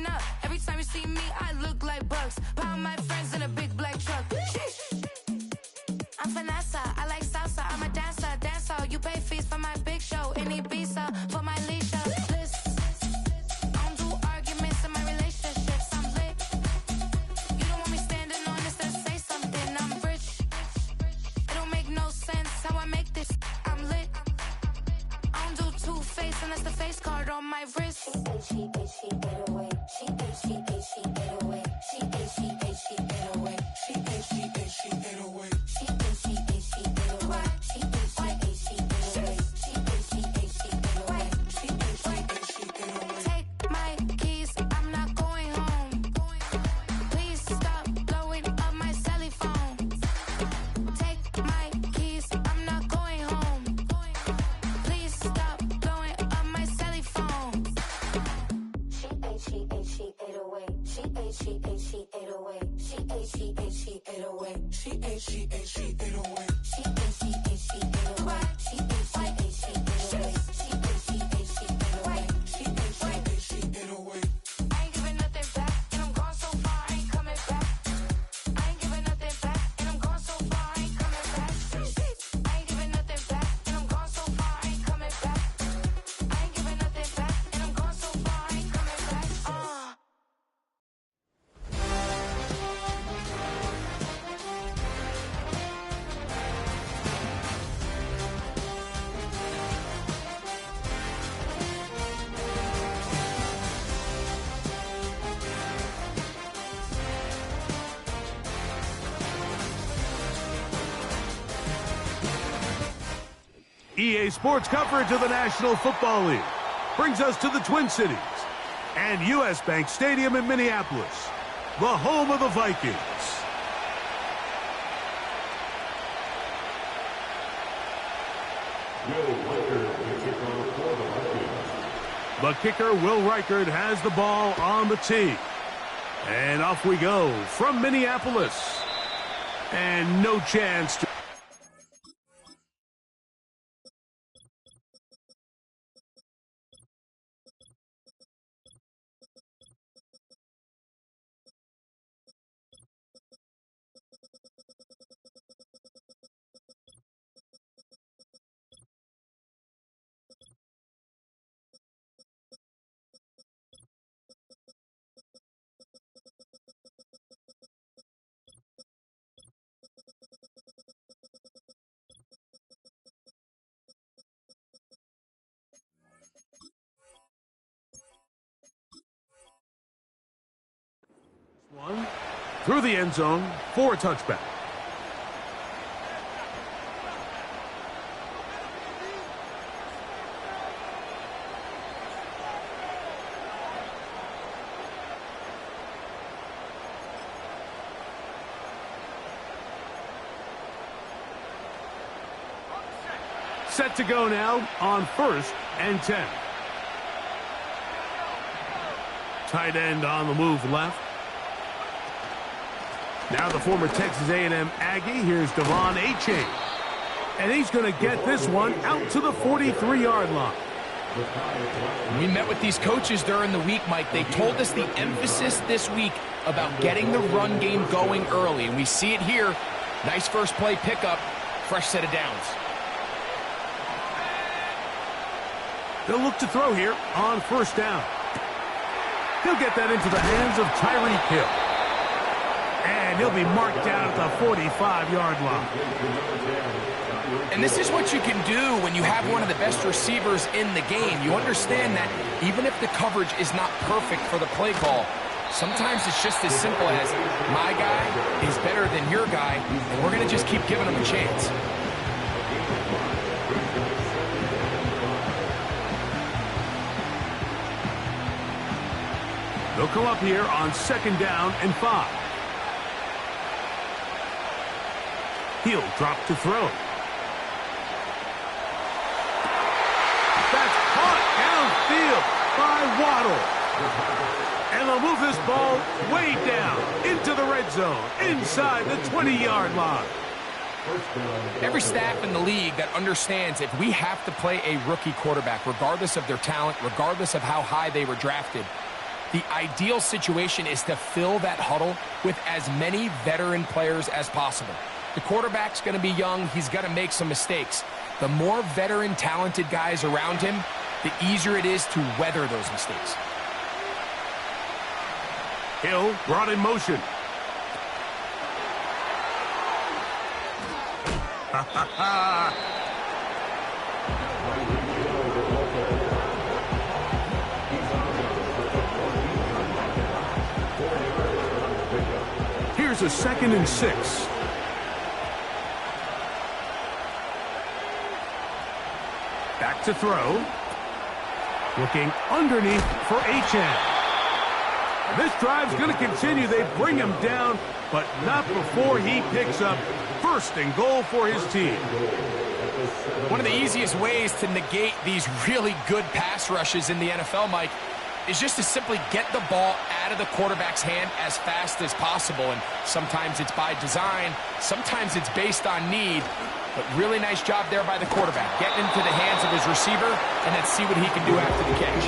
growing up. Every time you see me, I look like Bugs. Pound my friends in a big black truck. I'm Vanessa, I like salsa, I'm a dancer. You pay fees for my big show in Ibiza, for my leisure. I don't do arguments in my relationships, I'm lit. You don't want me standing on this to say something, I'm rich. It don't make no sense how I make this, I'm lit. I don't do two-face unless the face card on my wrist. She 808. She 808. She 808. She 808. She 808. She 808. She 808. She 808. She 808. Take my keys, I'm not going home. Please stop blowing up my celly phone. Take my keys, I'm not going home. Please stop blowing up my celly phone. She 808. She 808. She 808. She 808. She 808. She 808. She 808. She 808. She 808. She 808. She 808. She 808. I ain't giving nothing back, and I'm gone so far, I ain't coming back. I ain't giving nothing back, and I'm gone so far, I ain't coming back. I ain't giving nothing back, and I'm gone so far, I ain't coming back. I ain't giving nothing back, and I'm gone so far, I ain't coming back. EA Sports coverage of the National Football League brings us to the Twin Cities and U.S. Bank Stadium in Minneapolis, the home of the Vikings. The kicker, Will Reichert, has the ball on the tee. And off we go from Minneapolis. And no chance to... One through the end zone for a touchback. Set to go now on 1st and 10. Tight end on the move left. Now the former Texas A&M Aggie. Here's Devon Achane. And he's going to get this one out to the 43-yard line. We met with these coaches during the week, Mike. They told us the emphasis this week about getting the run game going early. And we see it here. Nice first play pickup. Fresh set of downs. They'll look to throw here on 1st down. He'll get that into the hands of Tyreek Hill. And he'll be marked down at the 45-yard line. And this is what you can do when you have one of the best receivers in the game. You understand that even if the coverage is not perfect for the play call, sometimes it's just as simple as my guy is better than your guy, and we're going to just keep giving him a chance. They'll come up here on 2nd down and 5. He'll drop to throw. That's caught downfield by Waddle. And they'll move this ball way down into the red zone, inside the 20-yard line. Every staff in the league that understands if we have to play a rookie quarterback, regardless of their talent, regardless of how high they were drafted, The ideal situation is to fill that huddle with as many veteran players as possible. The quarterback's going to be young. He's going to make some mistakes. The more veteran, talented guys around him, the easier it is to weather those mistakes. Hill brought in motion. Here's a 2nd and 6. Back to throw. Looking underneath for HN. This drive's going to continue. They bring him down, but not before he picks up 1st and goal for his team. One of the easiest ways to negate these really good pass rushes in the NFL, Mike, is just to simply get the ball out of the quarterback's hand as fast as possible. And sometimes it's by design, sometimes it's based on need. But really nice job there by the quarterback, getting into the hands of his receiver, and then see what he can do after the catch.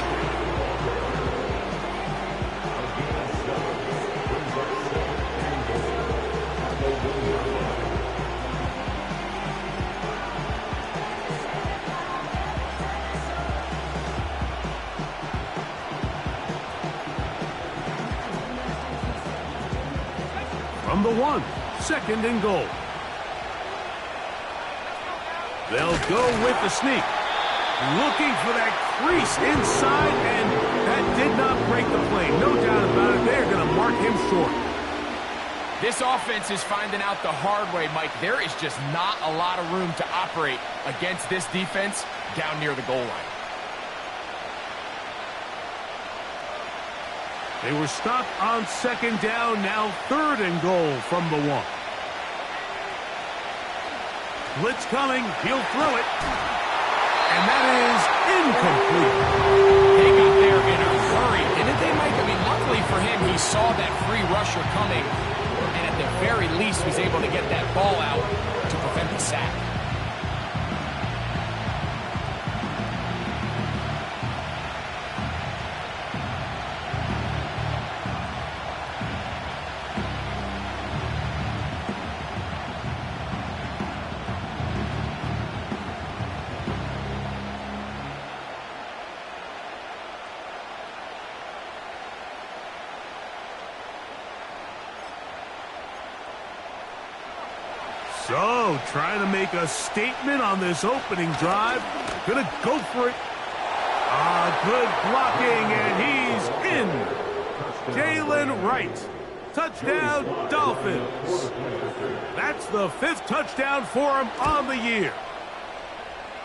From the 1, 2nd and goal. They'll go with the sneak. Looking for that crease inside, and that did not break the play. No doubt about it. They're going to mark him short. This offense is finding out the hard way, Mike. There is just not a lot of room to operate against this defense down near the goal line. They were stopped on 2nd down, now 3rd and goal from the 1. Blitz coming, he'll throw it. And that is incomplete. They got there in a hurry, didn't they, Mike? I mean, luckily for him, he saw that free rusher coming, and at the very least was able to get that ball out to prevent the sack. So, trying to make a statement on this opening drive. Gonna go for it. Good blocking, and he's in. Jalen Wright. Touchdown, Dolphins. That's the 5th touchdown for him on the year.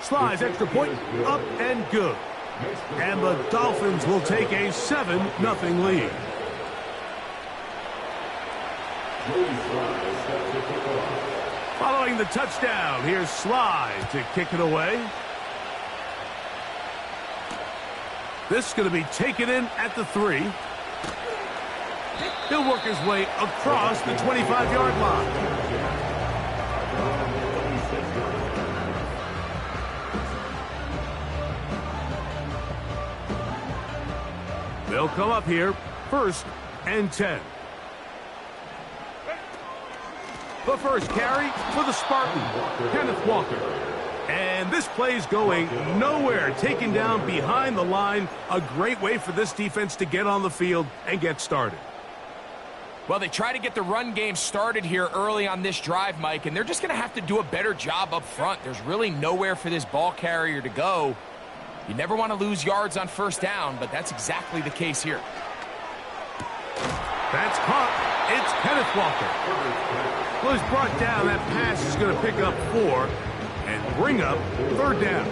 Slides extra point, up and good. And the Dolphins will take a 7-0 lead. Following the touchdown, here's Sly to kick it away. This is going to be taken in at the 3. He'll work his way across the 25-yard line. They'll come up here, 1st and 10. The first carry for the Spartan, Kenneth Walker. And this play's going nowhere, taken down behind the line. A great way for this defense to get on the field and get started. Well, they try to get the run game started here early on this drive, Mike, and they're just going to have to do a better job up front. There's really nowhere for this ball carrier to go. You never want to lose yards on 1st down, but that's exactly the case here. That's caught. It's Kenneth Walker. Well, he's brought down. That pass is going to pick up 4 and bring up 3rd down.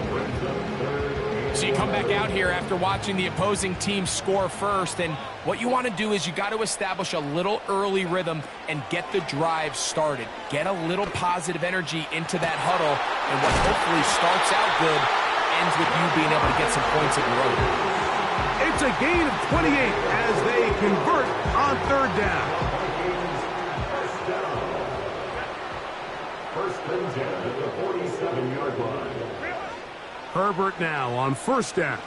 So you come back out here after watching the opposing team score first, and what you want to do is you got to establish a little early rhythm and get the drive started. Get a little positive energy into that huddle, and what hopefully starts out good ends with you being able to get some points of your own. It's a gain of 28 as they convert on 3rd down. 1st and 10 at the 47-yard line. Herbert now on 1st down.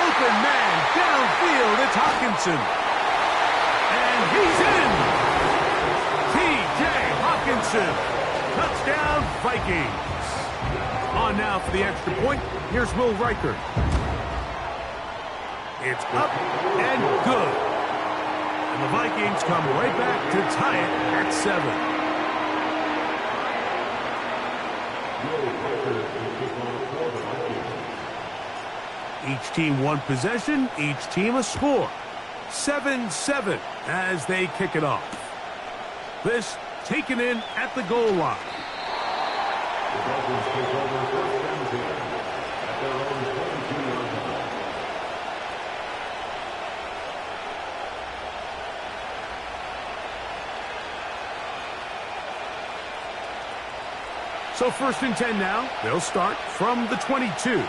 Open man Downfield, it's Hawkinson. And he's in. T.J. Hawkinson. Touchdown, Vikings. On now for the extra point. Here's Will Riker. It's up and good. And the Vikings come right back to tie it at 7. Each team one possession, each team a score. 7-7 as they kick it off. This taken in at the goal line. The Dolphins take over first and 10 at their own 22-yard line. So first and 10 now. They'll start from the 22.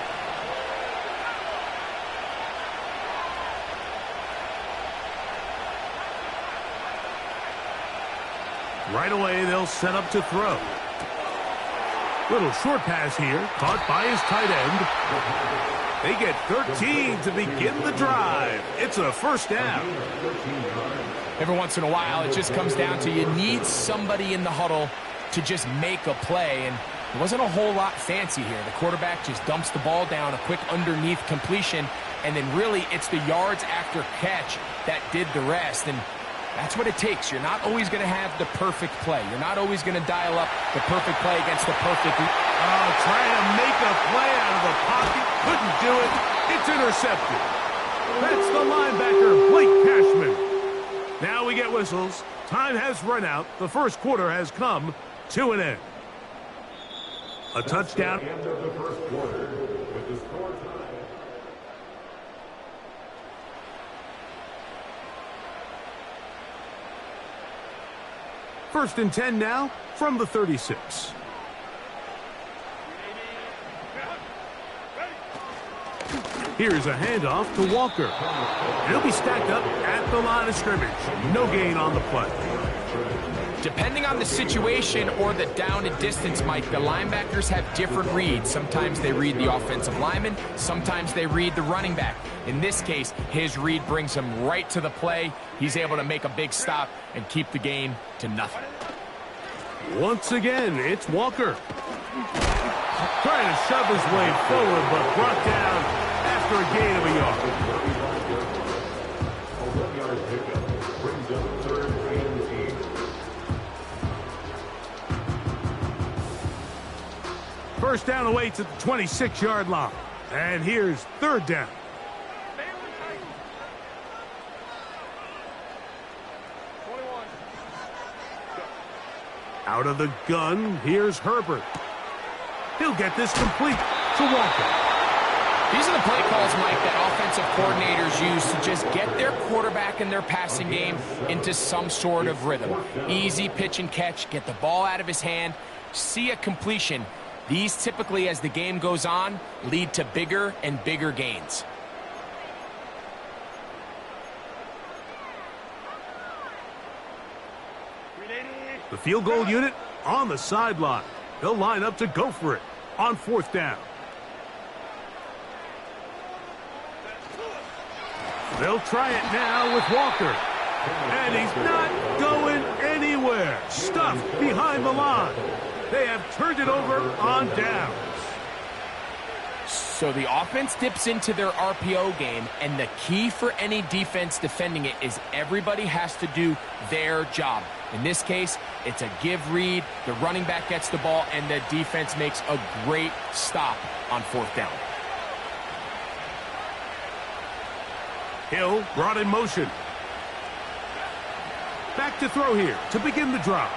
Right away, they'll set up to throw. Little short pass here, caught by his tight end. They get 13 to begin the drive. It's a first down. Every once in a while, it just comes down to you need somebody in the huddle to just make a play, and it wasn't a whole lot fancy here. The quarterback just dumps the ball down, a quick underneath completion, and then really it's the yards after catch that did the rest, and that's what it takes. You're not always going to have the perfect play. You're not always going to dial up the perfect play against the perfect. Trying to make a play out of the pocket. Couldn't do it. It's intercepted. That's the linebacker, Blake Cashman. Now we get whistles. Time has run out. The first quarter has come to an end. A touchdown. End of the first quarter with the score tied. First and 10 now from the 36. Here's a handoff to Walker. He'll be stacked up at the line of scrimmage. No gain on the play. Depending on the situation or the down and distance, Mike, the linebackers have different reads. Sometimes they read the offensive lineman. Sometimes they read the running back. In this case, his read brings him right to the play. He's able to make a big stop and keep the game to nothing. Once again, it's Walker. Trying to shove his way forward, but brought down after a gain of a yard. A 1-yard pickup brings up 3rd and 8. First down away to the 26-yard line. And here's 3rd down. Out of the gun, here's Herbert. He'll get this complete to Walker. These are the play calls, Mike, that offensive coordinators use to just get their quarterback and their passing game into some sort of rhythm. Easy pitch and catch, get the ball out of his hand, see a completion. These typically, as the game goes on, lead to bigger and bigger gains. The field goal unit on the sideline. They'll line up to go for it on 4th down. They'll try it now with Walker. And he's not going anywhere. Stuffed behind the line. They have turned it over on downs. So the offense dips into their RPO game, and the key for any defense defending it is everybody has to do their job. In this case, it's a give read, the running back gets the ball, and the defense makes a great stop on 4th down. Hill brought in motion. Back to throw here to begin the drive.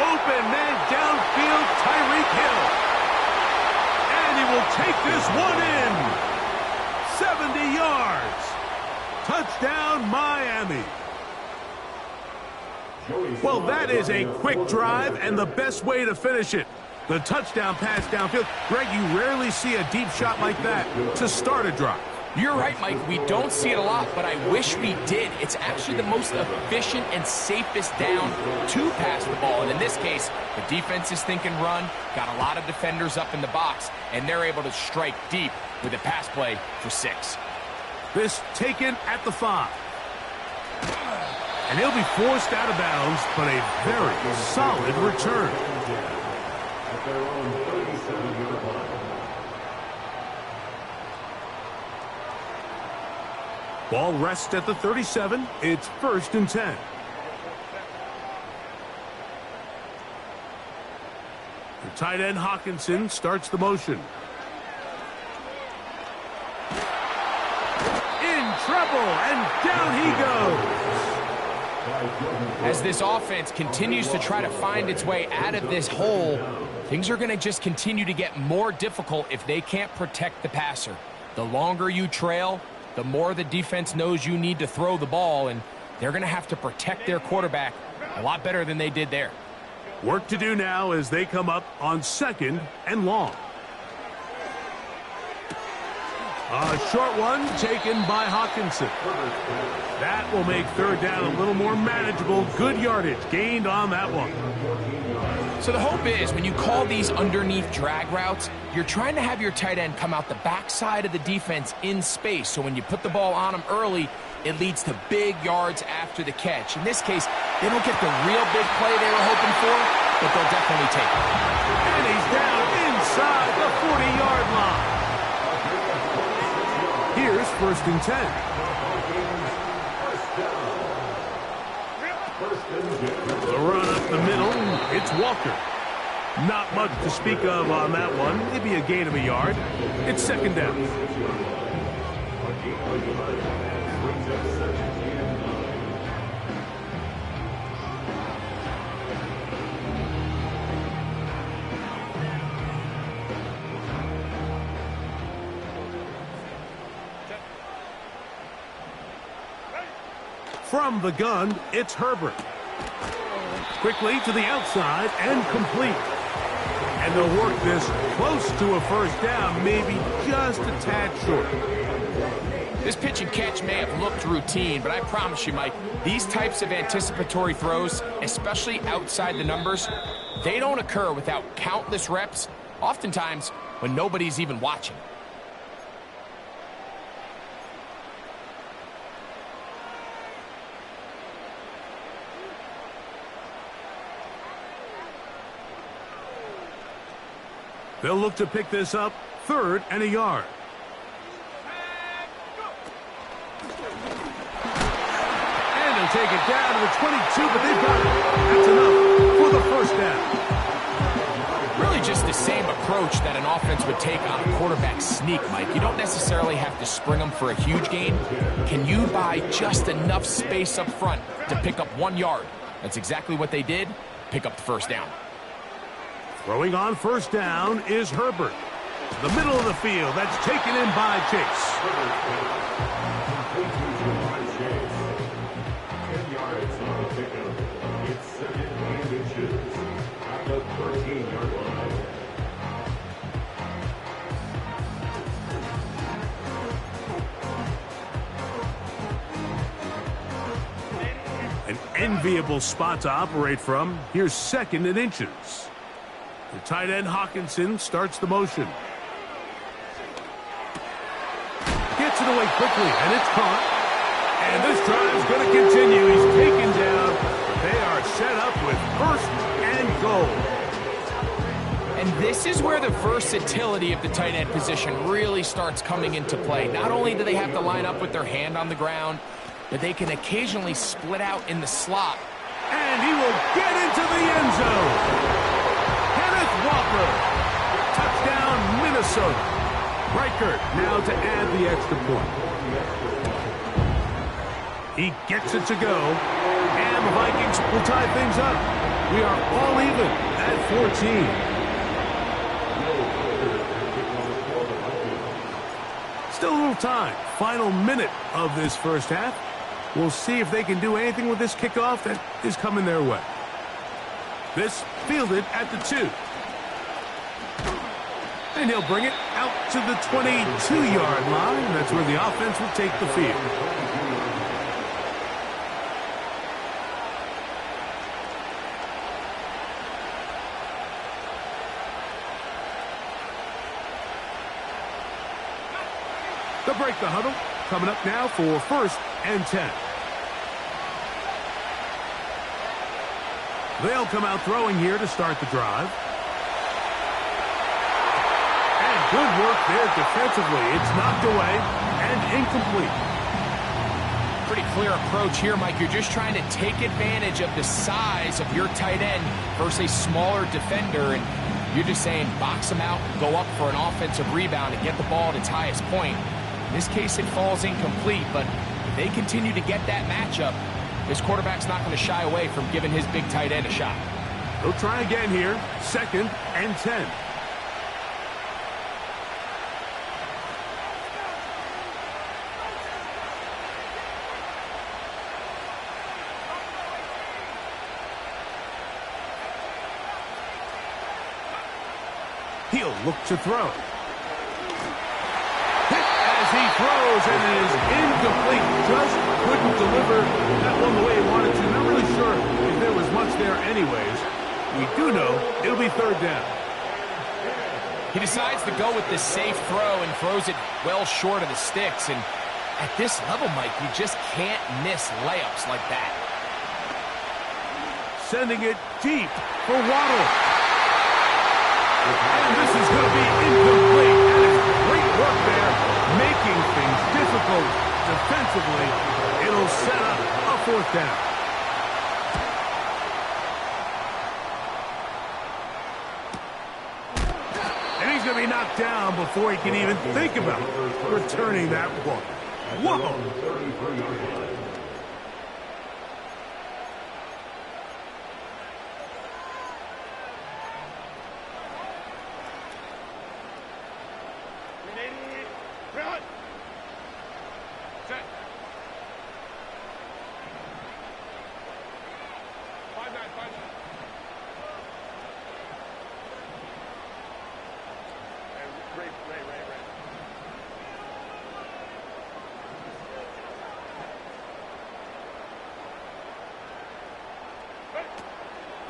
Open man downfield, Tyreek Hill. And he will take this one in. 70 yards. Touchdown, Miami. Well, that is a quick drive and the best way to finish it. The touchdown pass downfield. Greg, you rarely see a deep shot like that to start a drive. You're right, Mike. We don't see it a lot, but I wish we did. It's actually the most efficient and safest down to pass the ball. And in this case, the defense is thinking run, got a lot of defenders up in the box, and they're able to strike deep with a pass play for 6. This taken at the 5. And he'll be forced out of bounds, but a very solid return. At their own 37-yard line. Ball rests at the 37. It's 1st and 10. The tight end Hawkinson starts the motion. In trouble, and down he goes. As this offense continues to try to find its way out of this hole, things are going to just continue to get more difficult if they can't protect the passer. The longer you trail, the more the defense knows you need to throw the ball, and they're going to have to protect their quarterback a lot better than they did there. Work to do now as they come up on 2nd and long. A short one taken by Hawkinson. That will make 3rd down a little more manageable. Good yardage gained on that one. So the hope is when you call these underneath drag routes, you're trying to have your tight end come out the backside of the defense in space. So when you put the ball on him early, it leads to big yards after the catch. In this case, they don't get the real big play they were hoping for, but they'll definitely take it. And he's down inside the 40-yard line. Here's 1st and 10. The run up the middle, it's Walker. Not much to speak of on that one. Maybe a gain of a yard. It's 2nd down. From the gun, it's Herbert. Quickly to the outside and complete. And they'll work this close to a 1st down, maybe just a tad short. This pitch and catch may have looked routine, but I promise you, Mike, these types of anticipatory throws, especially outside the numbers, they don't occur without countless reps, oftentimes when nobody's even watching. They'll look to pick this up 3rd and a yard. And they'll take it down to the 22, but they've got it. That's enough for the 1st down. Really just the same approach that an offense would take on a quarterback sneak, Mike. You don't necessarily have to spring them for a huge gain. Can you buy just enough space up front to pick up 1 yard? That's exactly what they did. Pick up the 1st down. Throwing on 1st down is Herbert. The middle of the field. That's taken in by Chase. 10 yards on the pickup. It's 2nd and inches at the 13-yard line. An enviable spot to operate from. Here's 2nd and inches. The tight end Hawkinson starts the motion. Gets it away quickly, and it's caught. And this drive's going to continue. He's taken down. They are set up with 1st and goal. And this is where the versatility of the tight end position really starts coming into play. Not only do they have to line up with their hand on the ground, but they can occasionally split out in the slot. And he will get into the end zone. Walker. Touchdown, Minnesota. Reichert now to add the extra point. He gets it to go. And the Vikings will tie things up. We are all even at 14. Still a little time. Final minute of this 1st half. We'll see if they can do anything with this kickoff that is coming their way. This fielded at the 2. And he'll bring it out to the 22-yard line. That's where the offense will take the field. They'll break the huddle. coming up now for 1st and 10. They'll come out throwing here to start the drive. And good work there defensively. It's knocked away and incomplete. Pretty clear approach here, Mike. You're just trying to take advantage of the size of your tight end versus a smaller defender, and you're just saying box him out, go up for an offensive rebound and get the ball at its highest point. In this case, it falls incomplete, but if they continue to get that matchup, this quarterback's not going to shy away from giving his big tight end a shot. They'll try again here, 2nd and 10. He'll look to throw. Hit as he throws, and it is incomplete. Just couldn't deliver that one the way he wanted to. Not really sure if there was much there anyways. We do know it'll be 3rd down. He decides to go with the safe throw and throws it well short of the sticks. And at this level, Mike, you just can't miss layups like that. Sending it deep for Waddle. And this is going to be incomplete. And it's great work there, making things difficult defensively. It'll set up a 4th down. And he's going to be knocked down before he can even think about returning that one. Whoa!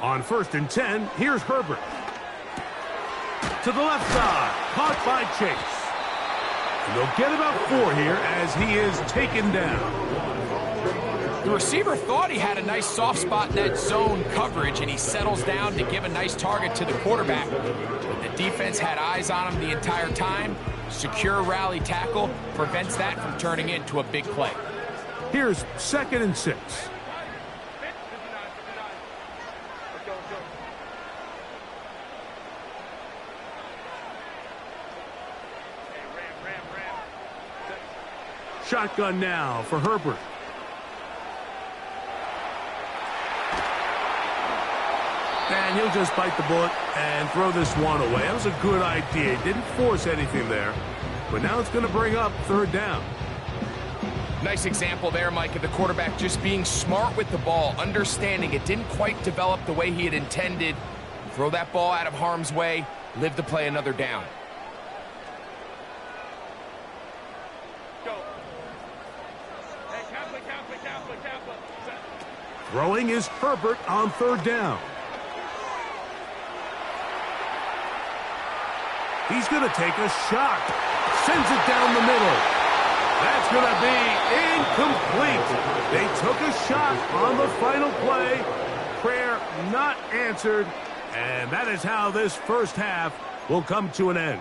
On 1st and 10, here's Herbert. To the left side, caught by Chase. And they'll get about 4 here as he is taken down. The receiver thought he had a nice soft spot in that zone coverage, and he settles down to give a nice target to the quarterback. But the defense had eyes on him the entire time. Secure rally tackle prevents that from turning into a big play. Here's 2nd and 6. Shotgun now for Herbert. And he'll just bite the bullet and throw this one away. That was a good idea. He didn't force anything there. But now it's going to bring up 3rd down. Nice example there, Mike, of the quarterback just being smart with the ball, understanding it didn't quite develop the way he had intended. Throw that ball out of harm's way, live to play another down. Throwing is Herbert on 3rd down. He's going to take a shot. Sends it down the middle. That's going to be incomplete. They took a shot on the final play. Prayer not answered. And that is how this 1st half will come to an end.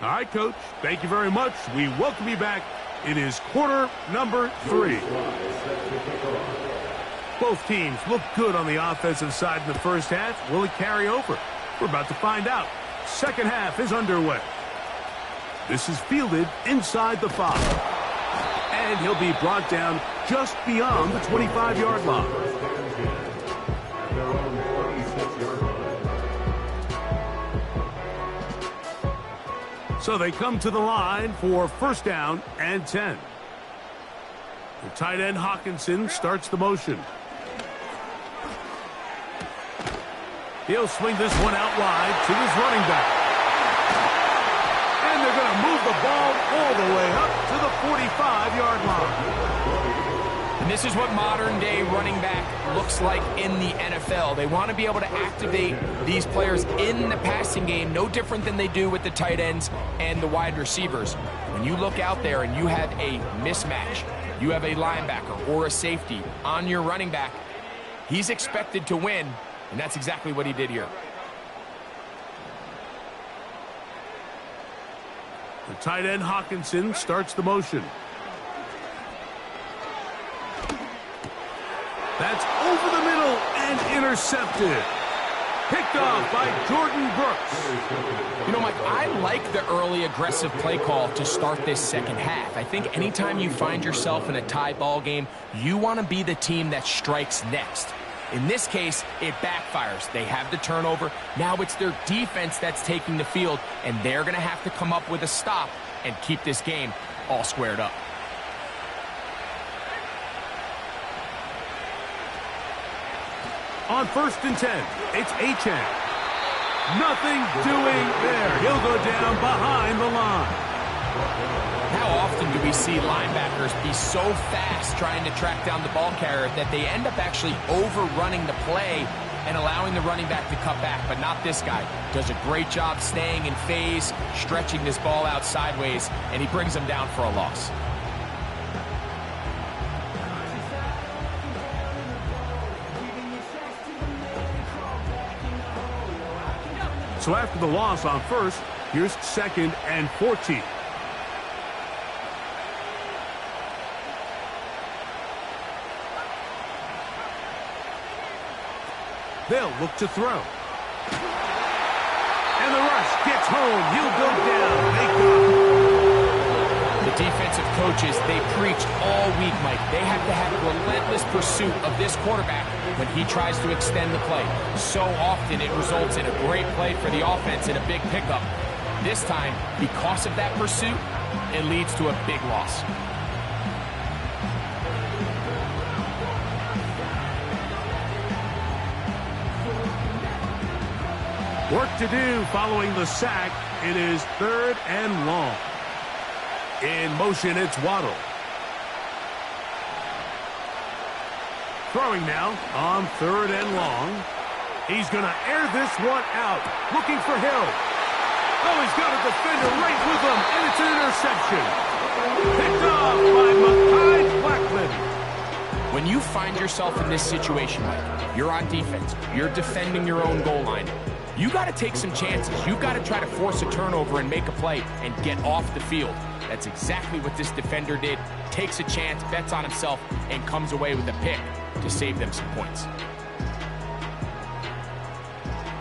All right, Coach, thank you very much. We welcome you back. It is quarter number 3. Both teams look good on the offensive side in the 1st half. Will it carry over? We're about to find out. 2nd half is underway. This is fielded inside the 5. And he'll be brought down just beyond the 25-yard line. So they come to the line for 1st down and 10. The tight end Hawkinson starts the motion. He'll swing this one out wide to his running back. And they're going to move the ball all the way up to the 45-yard line. And this is what modern-day running back looks like in the NFL. They want to be able to activate these players in the passing game, no different than they do with the tight ends and the wide receivers. When you look out there and you have a mismatch, you have a linebacker or a safety on your running back, he's expected to win, and that's exactly what he did here. The tight end Hawkinson starts the motion. That's over the middle and intercepted. Picked off by Jordan Brooks. You know, Mike, I like the early aggressive play call to start this second half. I think anytime you find yourself in a tie ball game, you want to be the team that strikes next. In this case, it backfires. They have the turnover. Now it's their defense that's taking the field, and they're going to have to come up with a stop and keep this game all squared up. On 1st and 10, it's Achane. Nothing doing there. He'll go down behind the line. How often do we see linebackers be so fast trying to track down the ball carrier that they end up actually overrunning the play and allowing the running back to cut back? But not this guy. Does a great job staying in phase, stretching this ball out sideways, and he brings him down for a loss. So after the loss on 1st, here's 2nd and 14. They'll look to throw. And the rush gets home. He'll go down. They go. The defensive coaches, they preach all week, Mike. They have to have relentless pursuit of this quarterback when he tries to extend the play. So often it results in a great play for the offense and a big pickup. This time, because of that pursuit, it leads to a big loss. Work to do following the sack. It is 3rd and long. In motion, it's Waddle. Throwing now on 3rd and long. He's going to air this one out. Looking for Hill. Oh, he's got a defender right with him, and it's an interception. Picked off by Mekhi Blackman. When you find yourself in this situation, Mike, you're on defense, you're defending your own goal line, you got to take some chances. You got to try to force a turnover and make a play and get off the field. That's exactly what this defender did. Takes a chance, bets on himself, and comes away with a pick to save them some points.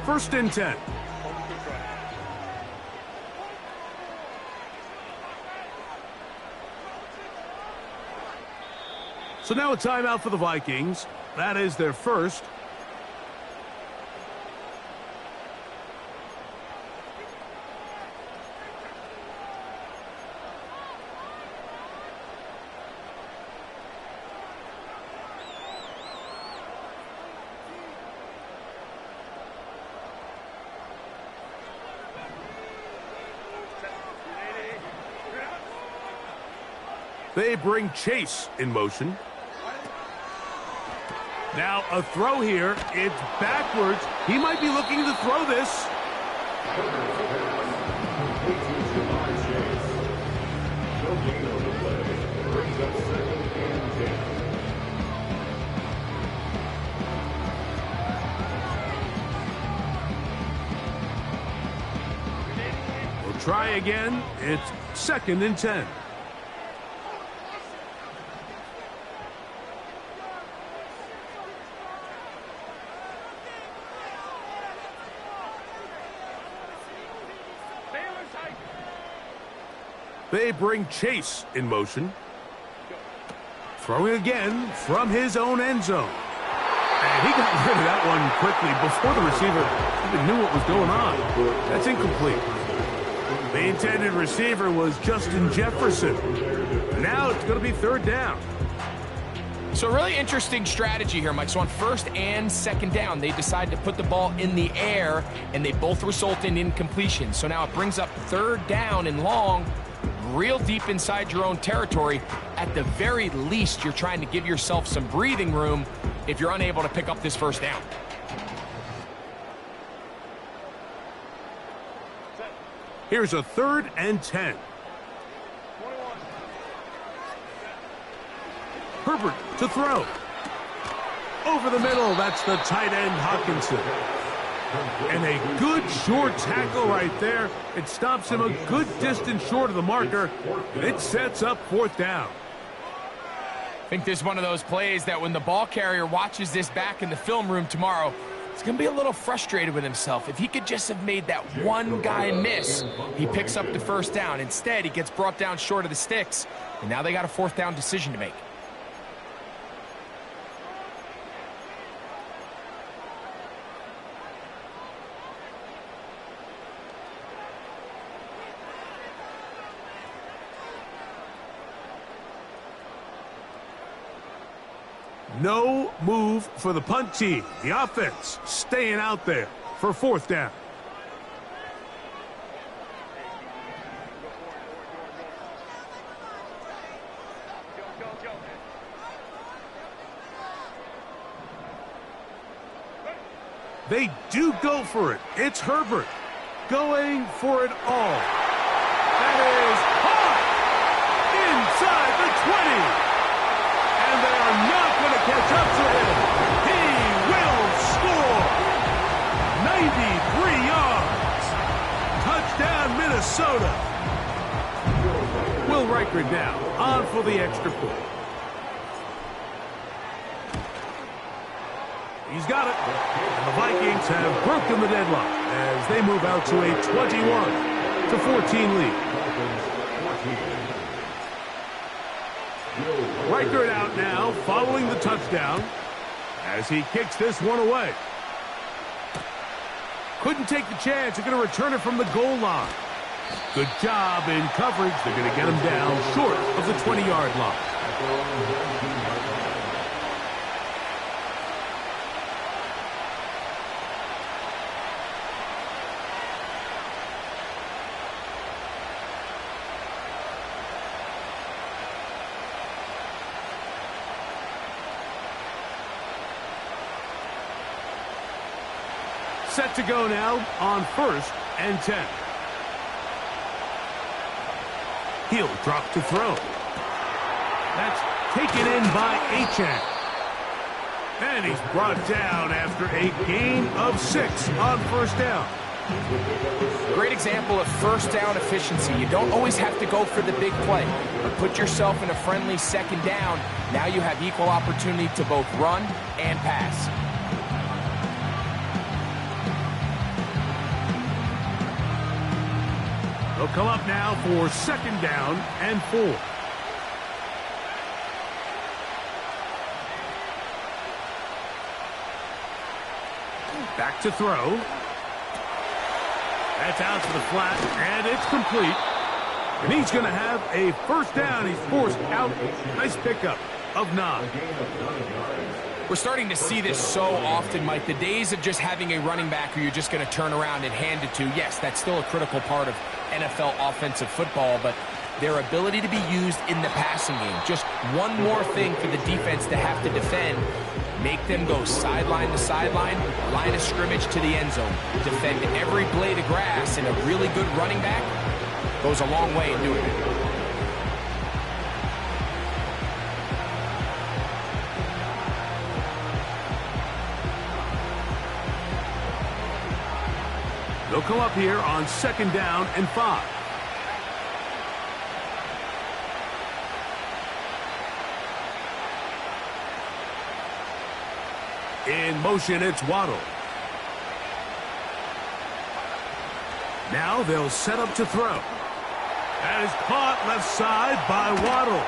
1st and 10. So now a timeout for the Vikings. That is their first. They bring Chase in motion. Now a throw here. It's backwards. He might be looking to throw this. We'll try again. It's 2nd and 10. They bring Chase in motion. Throwing again from his own end zone. And he got rid of that one quickly before the receiver even knew what was going on. That's incomplete. The intended receiver was Justin Jefferson. Now it's going to be 3rd down. So really interesting strategy here, Mike. So on 1st and 2nd down, they decide to put the ball in the air, and they both result in incompletion. So now it brings up 3rd down and long. real deep inside your own territory. At the very least, you're trying to give yourself some breathing room if you're unable to pick up this first down. Here's a 3rd and 10. Herbert to throw. Over the middle, that's the tight end Hawkinson. And a good short tackle right there. It stops him a good distance short of the marker. It sets up 4th down. I think this is one of those plays that when the ball carrier watches this back in the film room tomorrow, he's going to be a little frustrated with himself. If he could just have made that one guy miss, he picks up the first down. Instead, he gets brought down short of the sticks, and now they got a 4th down decision to make. No move for the punt team. The offense staying out there for 4th down. They do go for it. It's Herbert going for it all. That is caught inside the 20. And they are not going to catch up to him. He will score. 93 yards. Touchdown, Minnesota. Will Reichert now on for the extra point. He's got it. And the Vikings have broken the deadlock as they move out to a 21-14 lead. Reichert out now following the touchdown as he kicks this one away. Couldn't take the chance. They're going to return it from the goal line. Good job in coverage. They're going to get him down short of the 20-yard line. Set to go now on 1st and 10. He'll drop to throw. That's taken in by Achane. And he's brought down after a gain of 6 on 1st down. Great example of 1st down efficiency. You don't always have to go for the big play, but put yourself in a friendly 2nd down. Now you have equal opportunity to both run and pass. They'll come up now for 2nd down and 4. Back to throw. That's out to the flat, and it's complete. And he's going to have a 1st down. He's forced out. Nice pickup of 9. We're starting to see this so often, Mike. The days of just having a running back who you're just going to turn around and hand it to, yes, that's still a critical part of NFL offensive football, but their ability to be used in the passing game. Just one more thing for the defense to have to defend. Make them go sideline to sideline, line of scrimmage to the end zone. Defend every blade of grass, and a really good running back goes a long way in doing it. They'll come up here on 2nd down and 5. In motion, it's Waddle. Now they'll set up to throw. That is caught left side by Waddle.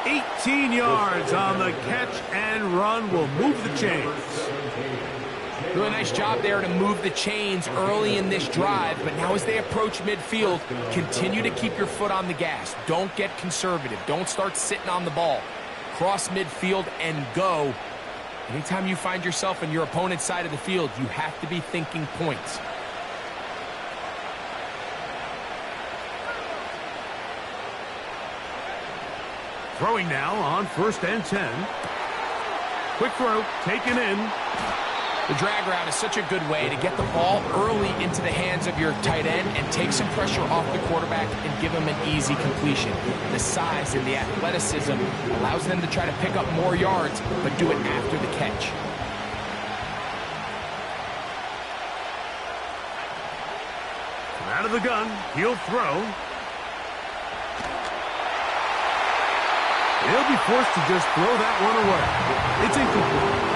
18 yards on the catch and run will move the chains. Really nice job there to move the chains early in this drive, but now as they approach midfield, continue to keep your foot on the gas. Don't get conservative. Don't start sitting on the ball. Cross midfield and go. Anytime you find yourself on your opponent's side of the field, you have to be thinking points. Throwing now on 1st and 10. Quick throw, taken in. The drag route is such a good way to get the ball early into the hands of your tight end and take some pressure off the quarterback and give him an easy completion. The size and the athleticism allows them to try to pick up more yards, but do it after the catch. Out of the gun, he'll throw. He'll be forced to just throw that one away. It's incomplete.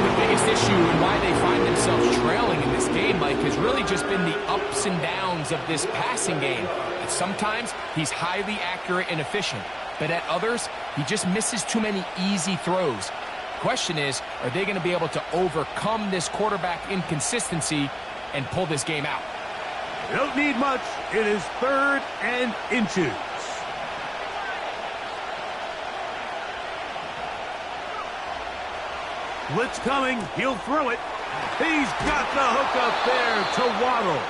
The biggest issue and why they find themselves trailing in this game, Mike, has really just been the ups and downs of this passing game. And sometimes he's highly accurate and efficient, but at others, he just misses too many easy throws. Question is, are they going to be able to overcome this quarterback inconsistency and pull this game out? They don't need much. It is 3rd and inches. Blitz coming. He'll throw it. He's got the hook up there to Waddle.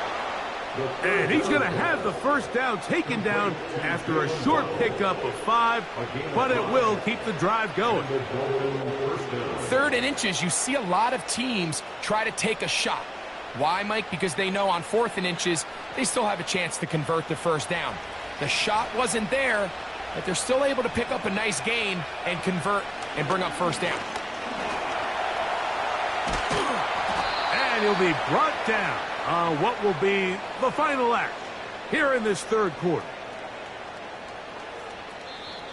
And he's going to have the first down taken down after a short pickup of 5, but it will keep the drive going. 3rd and inches, you see a lot of teams try to take a shot. Why, Mike? Because they know on 4th and inches, they still have a chance to convert the first down. The shot wasn't there, but they're still able to pick up a nice gain and convert and bring up first down. And he'll be brought down on what will be the final act here in this 3rd quarter.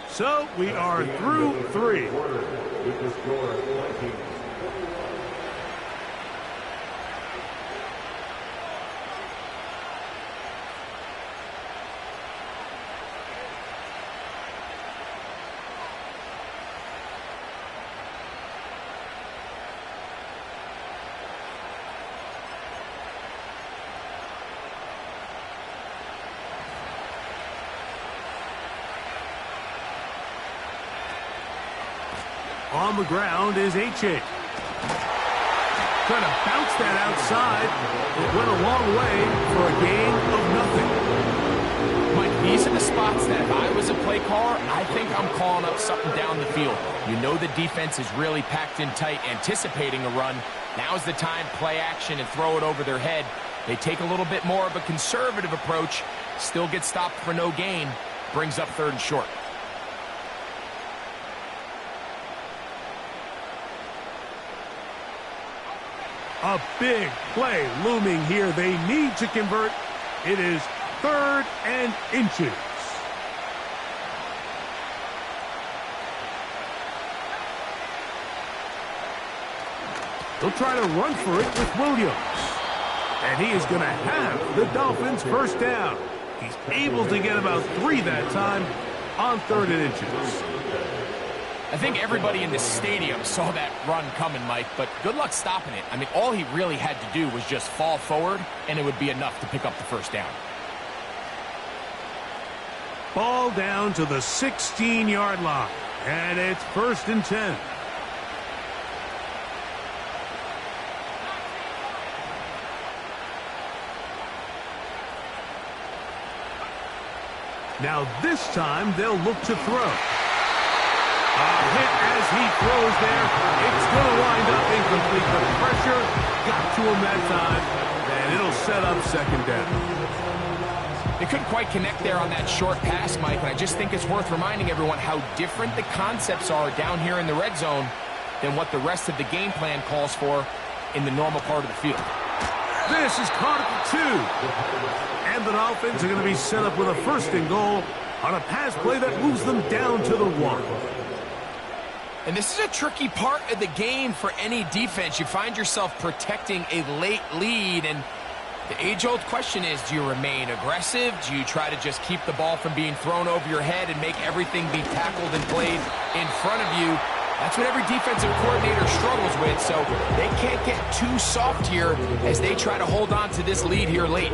So we are through 3. On the ground is H.A. Trying to bounce that outside. It went a long way for a gain of nothing. Mike, these are the spots that if I was a play caller, I think I'm calling up something down the field. You know the defense is really packed in tight, anticipating a run. Now's the time, play action and throw it over their head. They take a little bit more of a conservative approach, still get stopped for no gain, brings up 3rd and short. A big play looming here. They need to convert. It is 3rd and inches. They'll try to run for it with Williams. And he is going to have the Dolphins first down. He's able to get about 3 that time on 3rd and inches. I think everybody in the stadium saw that run coming, Mike, but good luck stopping it. I mean, all he really had to do was just fall forward, and it would be enough to pick up the first down. Ball down to the 16-yard line, and it's 1st and 10. Now this time they'll look to throw. A hit as he throws there. It's going to wind up incomplete. The pressure got to him that time, and it'll set up 2nd down. They couldn't quite connect there on that short pass, Mike, and I just think it's worth reminding everyone how different the concepts are down here in the red zone than what the rest of the game plan calls for in the normal part of the field. This is caught at the 2. And the Dolphins are going to be set up with a 1st and goal on a pass play that moves them down to the 1. And this is a tricky part of the game for any defense. You find yourself protecting a late lead, and the age-old question is, do you remain aggressive? Do you try to just keep the ball from being thrown over your head and make everything be tackled and played in front of you? That's what every defensive coordinator struggles with, so they can't get too soft here as they try to hold on to this lead here late.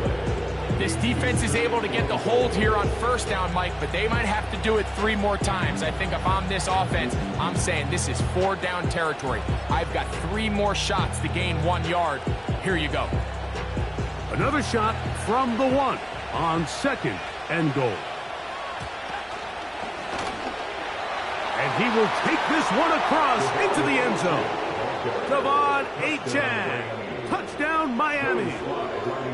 This defense is able to get the hold here on 1st down, Mike, but they might have to do it 3 more times. I think if I'm this offense, I'm saying this is 4-down territory. I've got 3 more shots to gain 1 yard. Here you go. Another shot from the 1 on 2nd and goal. And he will take this one across into the end zone. Devon Achane. Touchdown, Miami.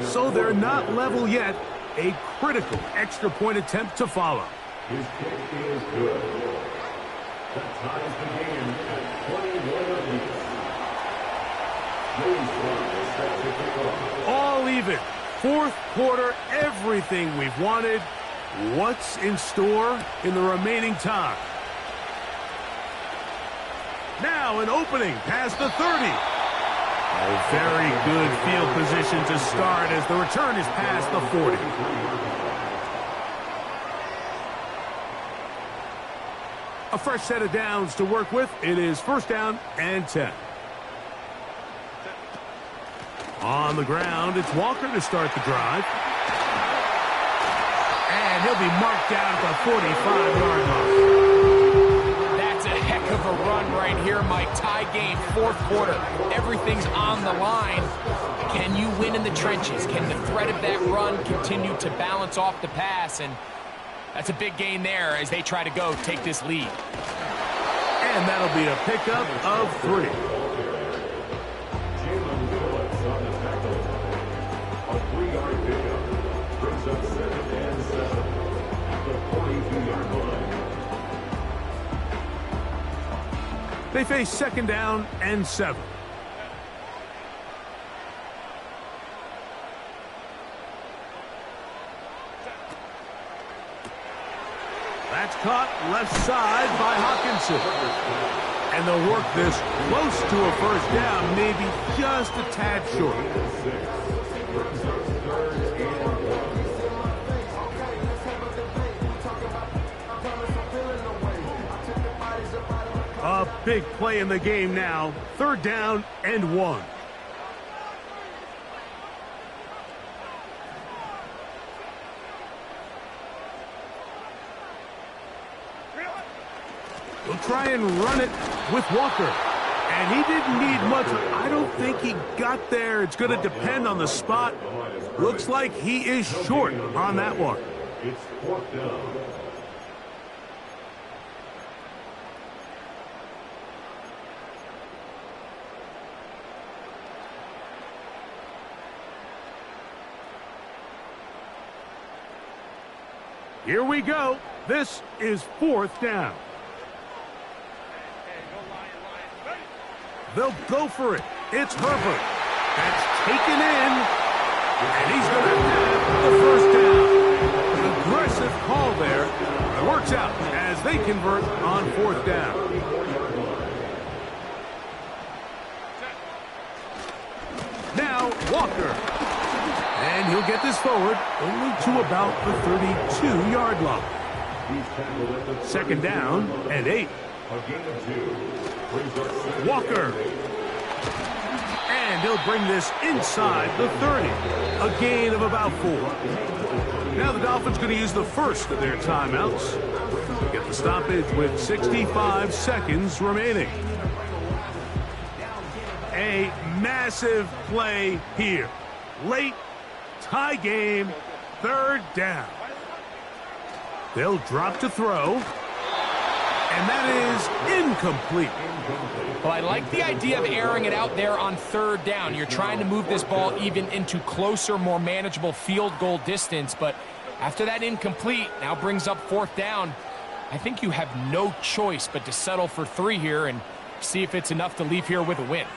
So they're not level yet. A critical extra point attempt to follow. His kick is good. That ties the game at 21 apiece. James Brown is set to kick off. All even. Fourth quarter, everything we've wanted. What's in store in the remaining time? Now an opening past the 30. A very good field position to start as the return is past the 40. A fresh set of downs to work with. It is first down and 10. On the ground, it's Walker to start the drive. And he'll be marked down at the 45-yard line. That's a heck of a run right here, Mike. Tie game, fourth quarter. Everything's on the line. Can you win in the trenches? Can the threat of that run continue to balance off the pass? And that's a big gain there as they try to take this lead. And that'll be a pickup of 3. A 3-yard pickup brings up 2nd and 7 at the 42-yard line. They face second down and 7. That's caught left side by Hawkinson. And they'll work this close to a first down, maybe just a tad short. A big play in the game now. Third down and 1. We'll try and run it with Walker. And he didn't need much. I don't think he got there. It's going to depend on the spot. Looks like he is short on that one. It's 4th down. Here we go. This is 4th down. They'll go for it. It's Herbert. That's taken in. And he's going to have the first down. An aggressive call there. It works out as they convert on 4th down. Now Walker. And he'll get this forward only to about the 32-yard line. Second down and 8. Walker. And he'll bring this inside the 30. A gain of about 4. Now the Dolphins going to use the first of their timeouts. Get the stoppage with 65 seconds remaining. A massive play here. Late tie game, third down. They'll drop to throw. And that is incomplete. Well, I like the idea of airing it out there on third down. You're trying to move this ball even into closer, more manageable field goal distance. But after that incomplete, now brings up 4th down. I think you have no choice but to settle for 3 here and see if it's enough to leave here with a win.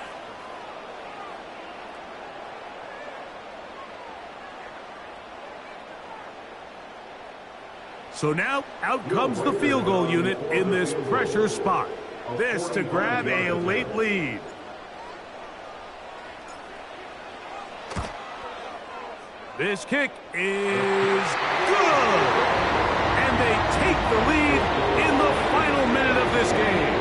So now, out comes the field goal unit in this pressure spot. This to grab a late lead. This kick is good! And they take the lead in the final minute of this game.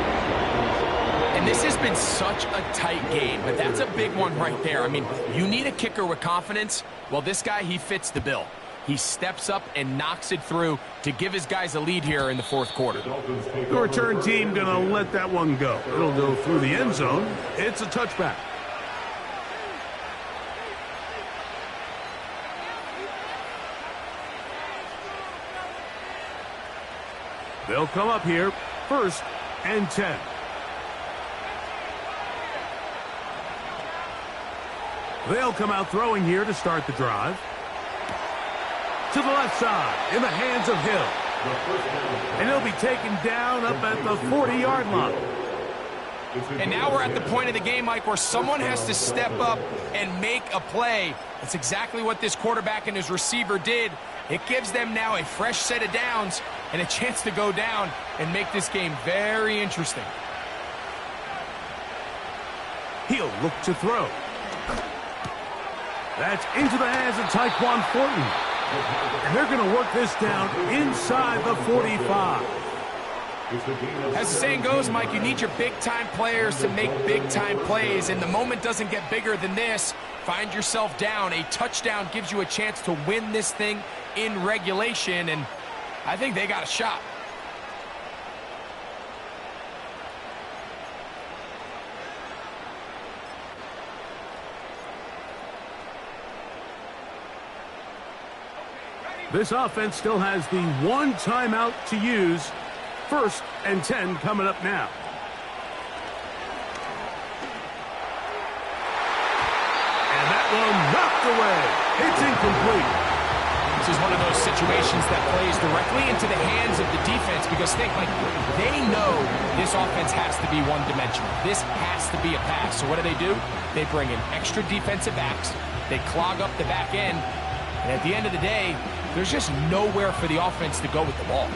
And this has been such a tight game, but that's a big one right there. I mean, you need a kicker with confidence. Well, this guy, he fits the bill. He steps up and knocks it through to give his guys a lead here in the 4th quarter. The return team going to let that one go. It'll go through the end zone. It's a touchback. They'll come up here. First and 10. They'll come out throwing here to start the drive. To the left side, in the hands of Hill. And he'll be taken down up at the 40-yard line. And now we're at the point of the game, Mike, where someone has to step up and make a play. That's exactly what this quarterback and his receiver did. It gives them now a fresh set of downs and a chance to go down and make this game very interesting. He'll look to throw. That's into the hands of Tyquan Thornton. And they're going to work this down inside the 45. As the saying goes, Mike, you need your big-time players to make big-time plays, and the moment doesn't get bigger than this. Find yourself down. A touchdown gives you a chance to win this thing in regulation, and I think they got a shot. This offense still has the one timeout to use. 1st and 10 coming up now. And that one knocked away. It's incomplete. This is one of those situations that plays directly into the hands of the defense because they know this offense has to be one-dimensional. This has to be a pass. So what do? They bring in extra defensive backs. They clog up the back end. And at the end of the day, there's just nowhere for the offense to go with the ball.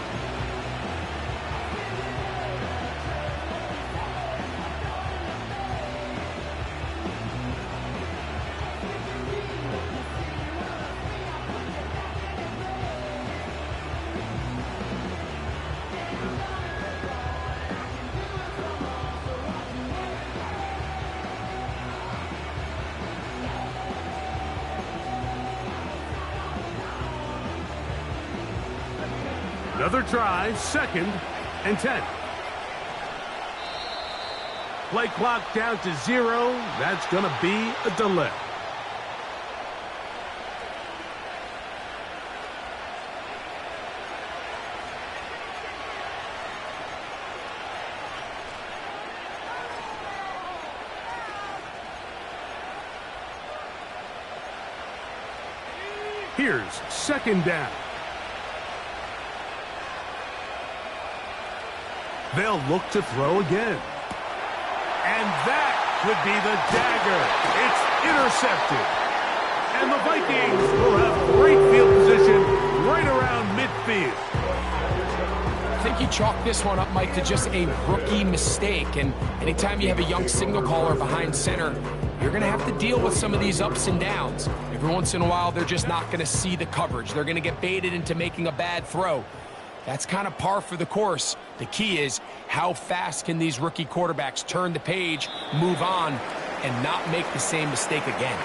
Another try, 2nd and 10. Play clock down to 0. That's going to be a delay. Here's 2nd down. They'll look to throw again. And that would be the dagger. It's intercepted. And the Vikings will have great field position right around midfield. I think you chalk this one up, Mike, to just a rookie mistake. And anytime you have a young signal caller behind center, you're going to have to deal with some of these ups and downs. Every once in a while, they're just not going to see the coverage. They're going to get baited into making a bad throw. That's kind of par for the course. The key is how fast can these rookie quarterbacks turn the page, move on, and not make the same mistake again.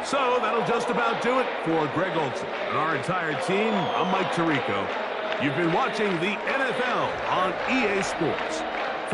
So that'll just about do it for Greg Olson and our entire team. I'm Mike Tirico. You've been watching the NFL on EA Sports.